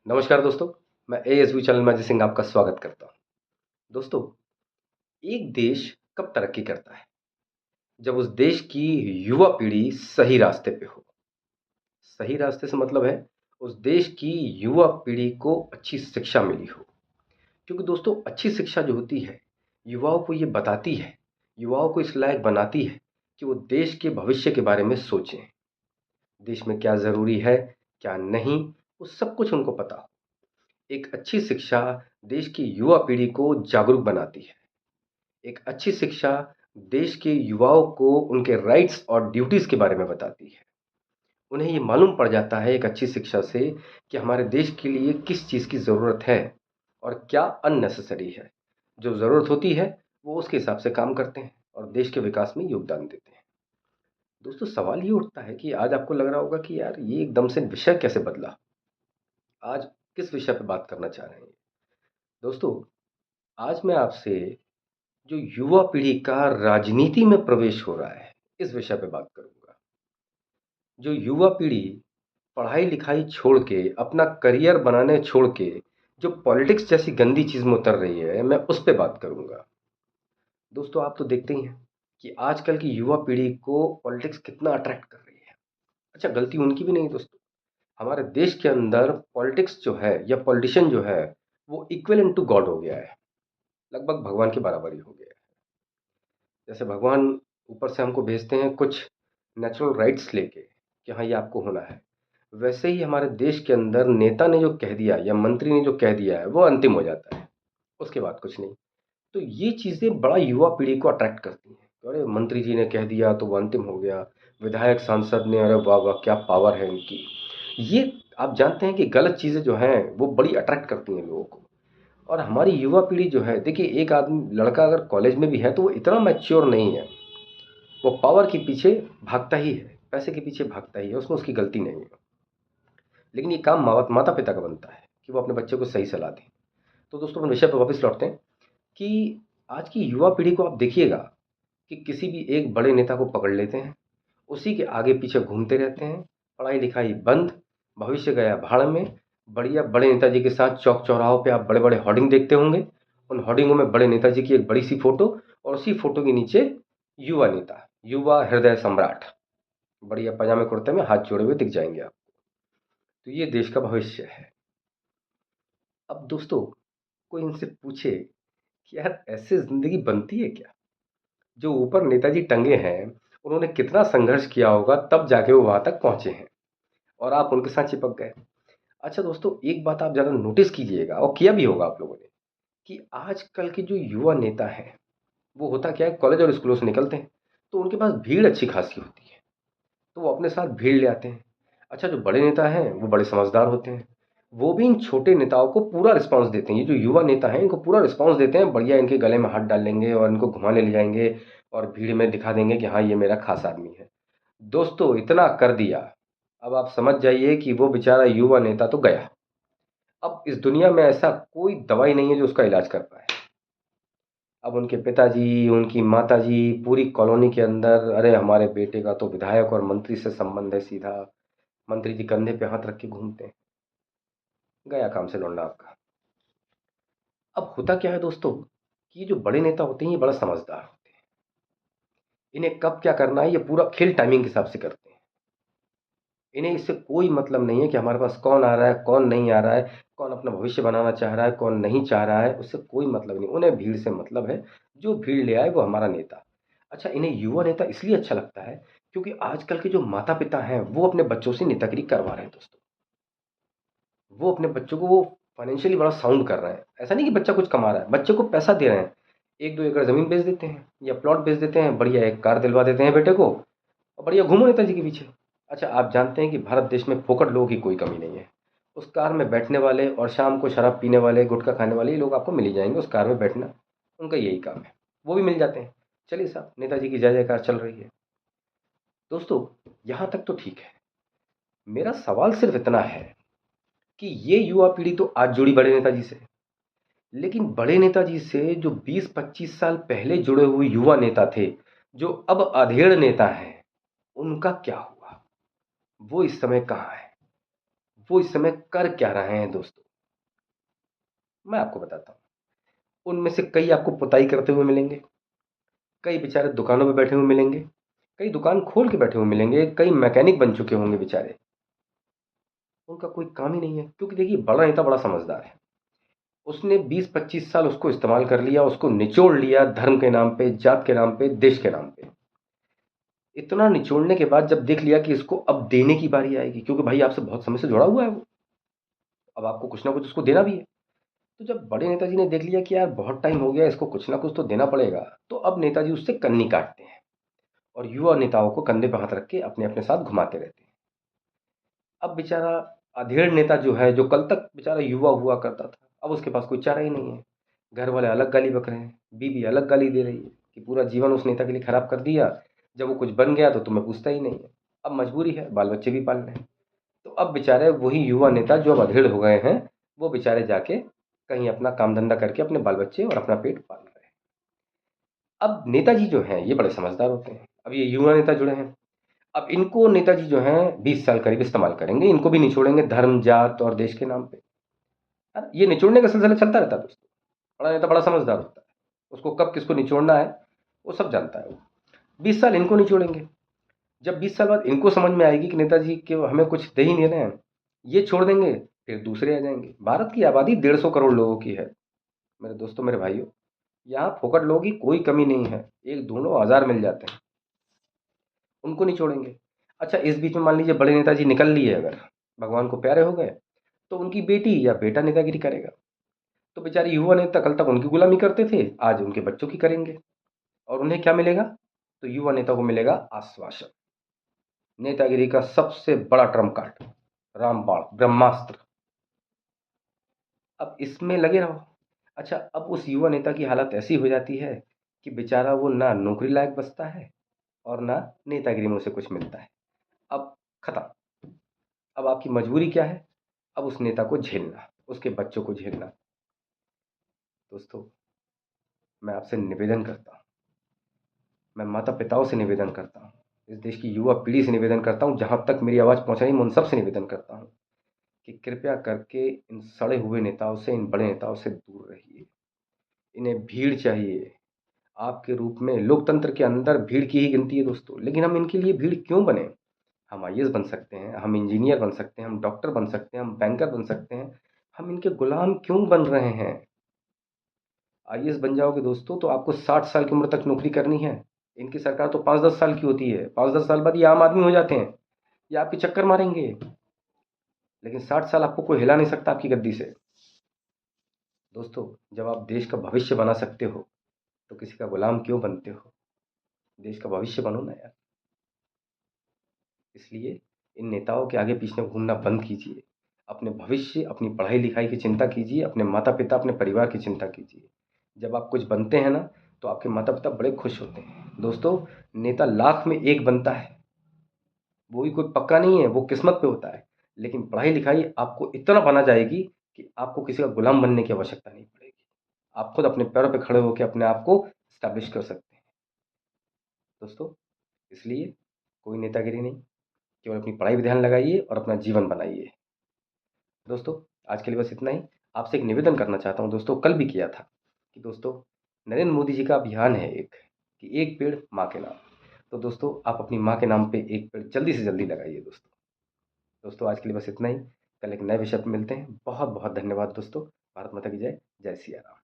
नमस्कार दोस्तों। मैं एएसवी चैनल में अजय सिंह आपका स्वागत करता हूँ। दोस्तों, एक देश कब तरक्की करता है? जब उस देश की युवा पीढ़ी सही रास्ते पे हो। सही रास्ते से मतलब है उस देश की युवा पीढ़ी को अच्छी शिक्षा मिली हो। क्योंकि दोस्तों, अच्छी शिक्षा जो होती है युवाओं को ये बताती है, युवाओं को इस लायक बनाती है कि वो देश के भविष्य के बारे में सोचें। देश में क्या ज़रूरी है, क्या नहीं, वो सब कुछ उनको पता हो। एक अच्छी शिक्षा देश की युवा पीढ़ी को जागरूक बनाती है। एक अच्छी शिक्षा देश के युवाओं को उनके राइट्स और ड्यूटीज़ के बारे में बताती है। उन्हें ये मालूम पड़ जाता है एक अच्छी शिक्षा से कि हमारे देश के लिए किस चीज़ की ज़रूरत है और क्या अननेसेसरी है। जो ज़रूरत होती है वो उसके हिसाब से काम करते हैं और देश के विकास में योगदान देते हैं। दोस्तों, सवाल ये उठता है कि आज आपको लग रहा होगा कि यार ये एकदम से विषय कैसे बदला। आज किस विषय पे बात करना चाह रहे हैं? दोस्तों, आज मैं आपसे जो युवा पीढ़ी का राजनीति में प्रवेश हो रहा है, इस विषय पे बात करूँगा। जो युवा पीढ़ी पढ़ाई लिखाई छोड़ के, अपना करियर बनाने छोड़ के, जो पॉलिटिक्स जैसी गंदी चीज़ में उतर रही है, मैं उस पे बात करूँगा। दोस्तों, आप तो देखते ही हैं कि आजकल की युवा पीढ़ी को पॉलिटिक्स कितना अट्रैक्ट कर रही है। अच्छा, गलती उनकी भी नहीं दोस्तों। हमारे देश के अंदर पॉलिटिक्स जो है या पॉलिटिशियन जो है, वो इक्विवेलेंट टू गॉड हो गया है। लगभग भगवान के बराबर ही हो गया है। जैसे भगवान ऊपर से हमको भेजते हैं कुछ नेचुरल राइट्स लेके कि हाँ, ये आपको होना है, वैसे ही हमारे देश के अंदर नेता ने जो कह दिया या मंत्री ने जो कह दिया है वो अंतिम हो जाता है। उसके बाद कुछ नहीं। तो ये चीज़ें बड़ा युवा पीढ़ी को अट्रैक्ट करती हैं। तो अरे, मंत्री जी ने कह दिया तो वो अंतिम हो गया। विधायक सांसद ने, अरे वाह वाह क्या पावर है इनकी। ये आप जानते हैं कि गलत चीज़ें जो हैं वो बड़ी अट्रैक्ट करती हैं लोगों को। और हमारी युवा पीढ़ी जो है, देखिए, एक आदमी लड़का अगर कॉलेज में भी है तो वो इतना मैच्योर नहीं है। वो पावर के पीछे भागता ही है, पैसे के पीछे भागता ही है, उसमें उसकी गलती नहीं है। लेकिन ये काम माता पिता का बनता है कि वो अपने बच्चे को सही सलाह दें। तो दोस्तों, अपने विषय पर वापस लौटते हैं कि आज की युवा पीढ़ी को आप देखिएगा कि किसी भी एक बड़े नेता को पकड़ लेते हैं, उसी के आगे पीछे घूमते रहते हैं। पढ़ाई लिखाई बंद, भविष्य गया भाड़ में। बढ़िया बड़े नेताजी के साथ चौक चौराहों पे आप बड़े बड़े होर्डिंग देखते होंगे। उन होर्डिंगों में बड़े नेताजी की एक बड़ी सी फोटो और उसी फोटो के नीचे युवा नेता, युवा हृदय सम्राट, बढ़िया पजामे कुर्ते में हाथ जोड़े हुए दिख जाएंगे आप। तो ये देश का भविष्य है। अब दोस्तों, कोई इनसे पूछे कि यार ऐसे जिंदगी बनती है क्या? जो ऊपर नेताजी टंगे हैं, उन्होंने कितना संघर्ष किया होगा तब जाके वो वहां तक पहुंचे हैं और आप उनके साथ चिपक गए। अच्छा दोस्तों, एक बात आप ज़्यादा नोटिस कीजिएगा और किया भी होगा आप लोगों ने कि आजकल के जो युवा नेता हैं, वो होता क्या है, कॉलेज और स्कूलों से निकलते हैं तो उनके पास भीड़ अच्छी खासी होती है, तो वो अपने साथ भीड़ ले आते हैं। अच्छा, जो बड़े नेता हैं वो बड़े समझदार होते हैं, वो भी इन छोटे नेताओं को पूरा रिस्पांस देते हैं। ये जो युवा नेता हैं इनको पूरा रिस्पांस देते हैं, बढ़िया इनके गले में हाथ डाल लेंगे और इनको घुमाने ले जाएंगे और भीड़ में दिखा देंगे कि हाँ, ये मेरा खास आदमी है। दोस्तों, इतना कर दिया, अब आप समझ जाइए कि वो बेचारा युवा नेता तो गया। अब इस दुनिया में ऐसा कोई दवाई नहीं है जो उसका इलाज कर पाए। अब उनके पिताजी, उनकी माताजी, पूरी कॉलोनी के अंदर, अरे हमारे बेटे का तो विधायक और मंत्री से संबंध है सीधा, मंत्री जी कंधे पे हाथ रख के घूमते हैं। गया काम से लौंडा आपका। अब होता क्या है दोस्तों कि ये जो बड़े नेता होते हैं ये बड़ा समझदार होते हैं। इन्हें कब क्या करना है ये पूरा खेल टाइमिंग के हिसाब से करते हैं। इन्हें इससे कोई मतलब नहीं है कि हमारे पास कौन आ रहा है, कौन नहीं आ रहा है, कौन अपना भविष्य बनाना चाह रहा है, कौन नहीं चाह रहा है, उससे कोई मतलब नहीं। उन्हें भीड़ से मतलब है, जो भीड़ ले आए वो हमारा नेता। अच्छा, इन्हें युवा नेता इसलिए अच्छा लगता है क्योंकि आजकल के जो माता पिता हैं वो अपने बच्चों से नेतागिरी करवा रहे हैं दोस्तों। वो अपने बच्चों को वो फाइनेंशियली बड़ा साउंड कर रहे हैं। ऐसा नहीं कि बच्चा कुछ कमा रहा है, बच्चे को पैसा दे रहे हैं। 1-2 एकड़ ज़मीन बेच देते हैं या प्लॉट बेच देते हैं, बढ़िया एक कार दिलवा देते हैं बेटे को और बढ़िया घूमो नेताजी के पीछे। अच्छा, आप जानते हैं कि भारत देश में फोकट लोगों की कोई कमी नहीं है। उस कार में बैठने वाले और शाम को शराब पीने वाले, गुटखा खाने वाले, ये लोग आपको मिल ही जाएंगे। उस कार में बैठना उनका यही काम है, वो भी मिल जाते हैं। चलिए साहब, नेताजी की जय जयकार चल रही है। दोस्तों, यहाँ तक तो ठीक है। मेरा सवाल सिर्फ इतना है कि ये युवा पीढ़ी तो आज जुड़ी बड़े नेताजी से, लेकिन बड़े नेताजी से जो 20-25 साल पहले जुड़े हुए युवा नेता थे, जो अब अधेड़ नेता हैं, उनका क्या हुआ? वो इस समय कहाँ है? वो इस समय कर क्या रहे हैं दोस्तों, मैं आपको बताता हूँ। उनमें से कई आपको पुताई करते हुए मिलेंगे, कई बेचारे दुकानों पे बैठे हुए मिलेंगे, कई दुकान खोल के बैठे हुए मिलेंगे, कई मैकेनिक बन चुके होंगे बेचारे। उनका कोई काम ही नहीं है, क्योंकि देखिए बड़ा नेता बड़ा समझदार है। उसने 20-25 साल उसको इस्तेमाल कर लिया, उसको निचोड़ लिया, धर्म के नाम पे, जात के नाम पे, देश के नाम पे। इतना निचोड़ने के बाद जब देख लिया कि इसको अब देने की बारी आएगी, क्योंकि भाई आपसे बहुत समय से जुड़ा हुआ है वो, अब आपको कुछ ना कुछ उसको देना भी है। तो जब बड़े नेताजी ने देख लिया कि यार बहुत टाइम हो गया, इसको कुछ ना कुछ तो देना पड़ेगा, तो अब नेताजी उससे कन्नी काटते हैं और युवा नेताओं को कंधे पर हाथ रख के अपने अपने साथ घुमाते रहते हैं। अब बेचारा अधेड़ नेता जो है, जो कल तक बेचारा युवा हुआ करता था, अब उसके पास कोई चारा ही नहीं है। घर वाले अलग गाली बक रहे हैं, बीवी अलग गाली दे रही है कि पूरा जीवन उस नेता के लिए खराब कर दिया, जब वो कुछ बन गया तो तुम्हें पूछता ही नहीं है। अब मजबूरी है, बाल बच्चे भी पालने हैं। तो अब बेचारे वही युवा नेता जो अब अधेड़ हो गए हैं, वो बेचारे जाके कहीं अपना काम धंधा करके अपने बाल बच्चे और अपना पेट पाल रहे हैं। अब नेताजी जो हैं ये बड़े समझदार होते हैं। अब ये युवा नेता जुड़े हैं, अब इनको नेताजी जो हैं 20 साल करीब इस्तेमाल करेंगे, इनको भी निचोड़ेंगे धर्म, जात और देश के नाम पे। यार ये निचोड़ने का सिलसिला चलता रहता है दोस्तों। बड़ा नेता बड़ा समझदार होता है, उसको कब किसको निचोड़ना है वो सब जानता है वो। 20 साल इनको निचोड़ेंगे, जब 20 साल बाद इनको समझ में आएगी कि नेताजी के हमें कुछ दे ही नहीं रहे हैं, ये छोड़ देंगे, फिर दूसरे आ जाएंगे। भारत की आबादी 150 करोड़ लोगों की है मेरे दोस्तों, मेरे भाइयों। यहाँ फोकट लोगों की कोई कमी नहीं है, एक दोनों हजार मिल जाते हैं, उनको नहीं छोड़ेंगे। अच्छा, इस बीच में मान लीजिए बड़े नेताजी निकल लिए, अगर भगवान को प्यारे हो गए, तो उनकी बेटी या बेटा नेतागिरी करेगा। तो बेचारे युवा नेता कल तक उनकी गुलामी करते थे, आज उनके बच्चों की करेंगे। और उन्हें क्या मिलेगा? तो युवा नेता को मिलेगा आश्वासन। नेतागिरी का सबसे बड़ा ट्रम्प कार्ड, रामबाण ब्रह्मास्त्र। अब इसमें लगे रहो। अच्छा, अब उस युवा नेता की हालत ऐसी हो जाती है कि बेचारा वो ना नौकरी लायक बचता है और ना नेतागिरी में उसे कुछ मिलता है। अब खत्म। अब आपकी मजबूरी क्या है? अब उस नेता को झेलना, उसके बच्चों को झेलना। दोस्तों, मैं आपसे निवेदन करता हूँ, मैं माता पिताओं से निवेदन करता हूँ, इस देश की युवा पीढ़ी से निवेदन करता हूँ, जहाँ तक मेरी आवाज़ पहुँच रही मैं उन सब से निवेदन करता हूँ कि कृपया करके इन सड़े हुए नेताओं से, इन बड़े नेताओं से दूर रहिए। इन्हें भीड़ चाहिए। आपके रूप में लोकतंत्र के अंदर भीड़ की ही गिनती है दोस्तों, लेकिन हम इनके लिए भीड़ क्यों बने? हम आईएएस बन सकते हैं, हम इंजीनियर बन सकते हैं, हम डॉक्टर बन सकते हैं, हम बैंकर बन सकते हैं। हम इनके गुलाम क्यों बन रहे हैं? आईएएस बन जाओगे दोस्तों तो आपको 60 साल की उम्र तक नौकरी करनी है। इनकी सरकार तो 5-10 साल की होती है, 5-10 साल बाद ये आम आदमी हो जाते हैं, ये आपके चक्कर मारेंगे। लेकिन 60 साल आपको कोई हिला नहीं सकता आपकी गद्दी से। दोस्तों, जब आप देश का भविष्य बना सकते हो तो किसी का गुलाम क्यों बनते हो? देश का भविष्य बनो ना यार। इसलिए इन नेताओं के आगे पीछे घूमना बंद कीजिए। अपने भविष्य, अपनी पढ़ाई लिखाई की चिंता कीजिए, अपने माता पिता, अपने परिवार की चिंता कीजिए। जब आप कुछ बनते हैं ना, तो आपके माता पिता बड़े खुश होते हैं। दोस्तों, नेता लाख में एक बनता है, वो भी कोई पक्का नहीं है, वो किस्मत पे होता है। लेकिन पढ़ाई लिखाई आपको इतना बना जाएगी कि आपको किसी का गुलाम बनने की आवश्यकता नहीं पड़ेगी। आप खुद अपने पैरों पे खड़े होकर अपने आप को स्टैब्लिश कर सकते हैं दोस्तों। इसलिए कोई नेतागिरी नहीं, केवल अपनी पढ़ाई पे ध्यान लगाइए और अपना जीवन बनाइए। दोस्तों, आज के लिए बस इतना ही। आपसे एक निवेदन करना चाहता हूँ दोस्तों, कल भी किया था कि दोस्तों, नरेंद्र मोदी जी का अभियान है एक, कि एक पेड़ माँ के नाम। तो दोस्तों, आप अपनी माँ के नाम पे एक पेड़ जल्दी से जल्दी लगाइए दोस्तों। दोस्तों, आज के लिए बस इतना ही। कल एक नए विषय पर मिलते हैं। बहुत बहुत धन्यवाद दोस्तों। भारत माता की जय। जय सिया राम।